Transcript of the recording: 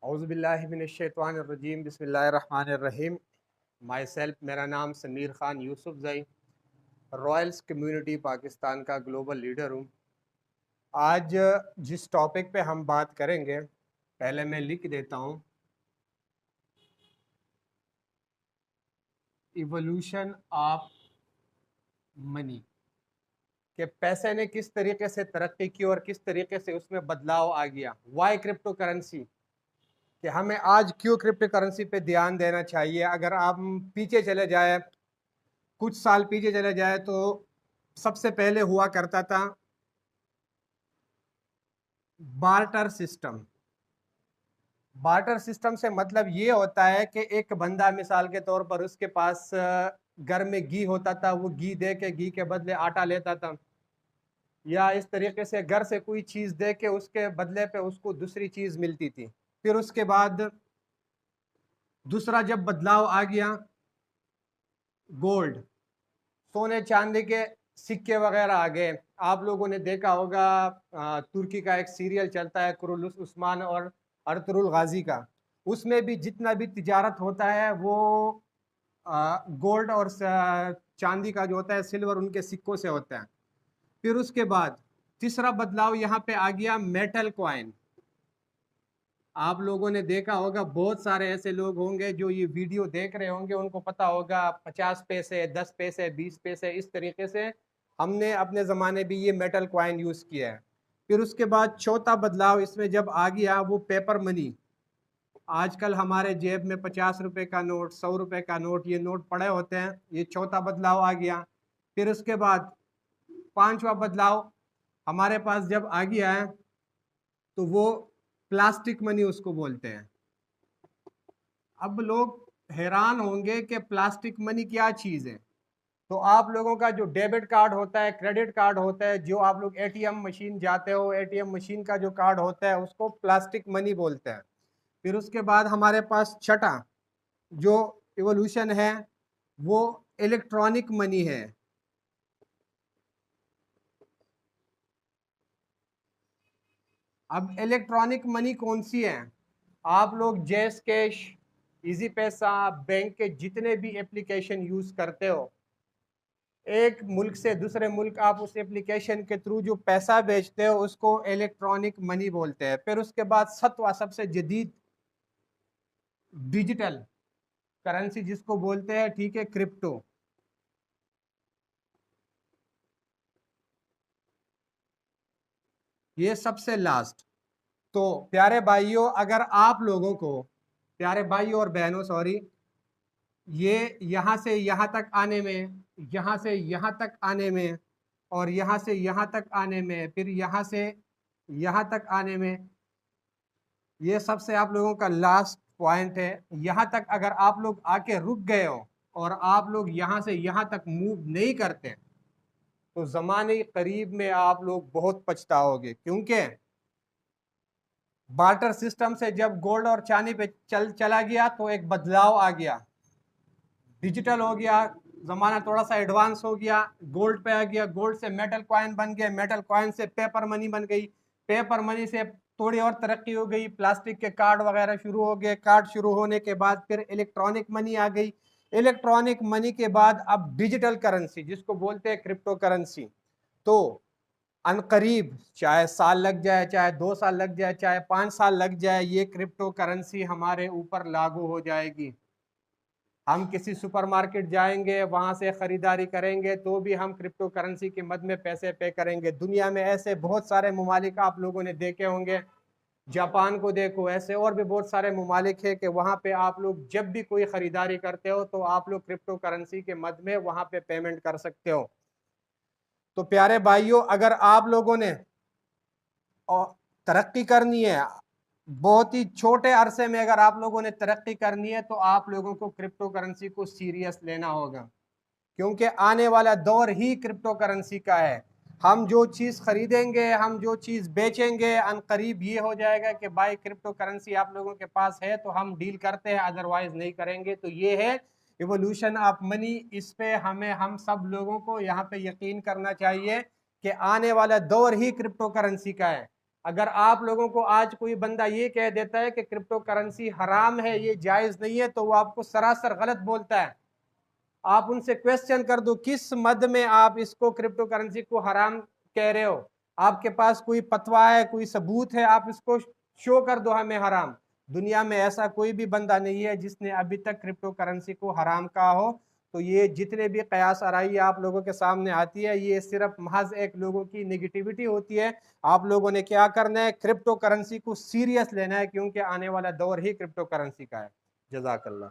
औज़ुबिल्लाहिमिनश्शैतानिर्रजीम बिस्मिल्लाहिर्रहमानिर्रहीम। My self, मेरा नाम समीर ख़ान यूसुफ ज़ई, रॉयल्स कम्युनिटी पाकिस्तान का ग्लोबल लीडर हूँ। आज जिस टॉपिक पे हम बात करेंगे, पहले मैं लिख देता हूँ, इवोल्यूशन ऑफ मनी, कि पैसे ने किस तरीके से तरक्की की और किस तरीके से उसमें बदलाव आ गया। वाई क्रिप्टो करेंसी, कि हमें आज क्यों क्रिप्टो करेंसी पे ध्यान देना चाहिए। अगर आप पीछे चले जाए, कुछ साल पीछे चले जाए, तो सबसे पहले हुआ करता था बार्टर सिस्टम। बार्टर सिस्टम से मतलब ये होता है कि एक बंदा मिसाल के तौर पर उसके पास घर में घी होता था, वो घी दे के घी के बदले आटा लेता था, या इस तरीके से घर से कोई चीज दे के उसके बदले पे उसको दूसरी चीज मिलती थी। फिर उसके बाद दूसरा जब बदलाव आ गया, गोल्ड, सोने चांदी के सिक्के वगैरह आ गए। आप लोगों ने देखा होगा, तुर्की का एक सीरियल चलता है कुरुलुस उस्मान और अर्तुरुल गाजी का, उसमें भी जितना भी तिजारत होता है वो गोल्ड और चांदी का जो होता है, सिल्वर, उनके सिक्कों से होता है। फिर उसके बाद तीसरा बदलाव यहाँ पे आ गया, मेटल कॉइन। आप लोगों ने देखा होगा, बहुत सारे ऐसे लोग होंगे जो ये वीडियो देख रहे होंगे, उनको पता होगा 50 पैसे, 10 पैसे, 20 पैसे, इस तरीके से हमने अपने ज़माने भी ये मेटल कॉइन यूज़ किया है। फिर उसके बाद चौथा बदलाव इसमें जब आ गया, वो पेपर मनी। आजकल हमारे जेब में 50 रुपए का नोट, 100 रुपए का नोट, ये नोट पड़े होते हैं। ये चौथा बदलाव आ गया। फिर उसके बाद पांचवा बदलाव हमारे पास जब आ गया है, तो वो प्लास्टिक मनी उसको बोलते हैं। अब लोग हैरान होंगे कि प्लास्टिक मनी क्या चीज़ है। तो आप लोगों का जो डेबिट कार्ड होता है, क्रेडिट कार्ड होता है, जो आप लोग एटीएम मशीन जाते हो, एटीएम मशीन का जो कार्ड होता है उसको प्लास्टिक मनी बोलते हैं। फिर उसके बाद हमारे पास छठा जो इवोल्यूशन है, वो इलेक्ट्रॉनिक मनी है। अब इलेक्ट्रॉनिक मनी कौन सी है? आप लोग जैस कैश, इजी पैसा, बैंक के जितने भी एप्लीकेशन यूज करते हो, एक मुल्क से दूसरे मुल्क आप उस एप्लीकेशन के थ्रू जो पैसा भेजते हो उसको इलेक्ट्रॉनिक मनी बोलते हैं। फिर उसके बाद सतवा सबसे जदीद डिजिटल करेंसी जिसको बोलते हैं, ठीक है, क्रिप्टो। ये सबसे लास्ट। तो प्यारे भाइयों, अगर आप लोगों को, प्यारे भाइयों और बहनों, सॉरी, ये यहाँ से यहाँ तक आने में, यहाँ से यहाँ तक आने में, और यहाँ से यहाँ तक आने में, फिर यहाँ से यहाँ तक आने में, ये सबसे आप लोगों का लास्ट पॉइंट है। यहाँ तक अगर आप लोग आके रुक गए हो और आप लोग यहाँ से यहाँ तक मूव नहीं करते, तो जमाने करीब में आप लोग बहुत पछताओगे। क्योंकि बार्टर सिस्टम से जब गोल्ड और चांदी पे चला गया, तो एक बदलाव आ गया, डिजिटल हो गया, जमाना थोड़ा सा एडवांस हो गया, गोल्ड पे आ गया, गोल्ड से मेटल कॉइन बन गया, मेटल कॉइन से पेपर मनी बन गई, पेपर मनी से थोड़ी और तरक्की हो गई, प्लास्टिक के कार्ड वगैरह शुरू हो गए, कार्ड शुरू होने के बाद फिर इलेक्ट्रॉनिक मनी आ गई, इलेक्ट्रॉनिक मनी के बाद अब डिजिटल करेंसी जिसको बोलते हैं क्रिप्टो करेंसी। तो अनकरीब, चाहे साल लग जाए, चाहे 2 साल लग जाए, चाहे 5 साल लग जाए, ये क्रिप्टो करेंसी हमारे ऊपर लागू हो जाएगी। हम किसी सुपरमार्केट जाएंगे, वहां से खरीदारी करेंगे, तो भी हम क्रिप्टो करेंसी के मद में पैसे पे करेंगे। दुनिया में ऐसे बहुत सारे ममालिक आप लोगों ने देखे होंगे, जापान को देखो, ऐसे और भी बहुत सारे ममालिक है कि वहां पे आप लोग जब भी कोई खरीदारी करते हो तो आप लोग क्रिप्टो करेंसी के मद में वहां पे पेमेंट कर सकते हो। तो प्यारे भाइयों, अगर आप लोगों ने और तरक्की करनी है, बहुत ही छोटे अरसे में अगर आप लोगों ने तरक्की करनी है, तो आप लोगों को क्रिप्टो करेंसी को सीरियस लेना होगा। क्योंकि आने वाला दौर ही क्रिप्टो करेंसी का है। हम जो चीज़ खरीदेंगे, हम जो चीज़ बेचेंगे, अनकरीब ये हो जाएगा कि भाई क्रिप्टो करेंसी आप लोगों के पास है तो हम डील करते हैं, अदरवाइज नहीं करेंगे। तो ये है इवोल्यूशन ऑफ मनी। इस पे हमें, हम सब लोगों को यहाँ पे यकीन करना चाहिए कि आने वाला दौर ही क्रिप्टो करेंसी का है। अगर आप लोगों को आज कोई बंदा ये कह देता है कि क्रिप्टो करेंसी हराम है, ये जायज़ नहीं है, तो वो आपको सरासर गलत बोलता है। आप उनसे क्वेश्चन कर दो किस मद में आप इसको क्रिप्टो करेंसी को हराम कह रहे हो, आपके पास कोई फतवा है, कोई सबूत है, आप इसको शो कर दो हमें हराम। दुनिया में ऐसा कोई भी बंदा नहीं है जिसने अभी तक क्रिप्टो करेंसी को हराम कहा हो। तो ये जितने भी कयास आराई आप लोगों के सामने आती है, ये सिर्फ महज एक लोगों की निगेटिविटी होती है। आप लोगों ने क्या करना है, क्रिप्टो करेंसी को सीरियस लेना है, क्योंकि आने वाला दौर ही क्रिप्टो करेंसी का है। जज़ाकल्लाह।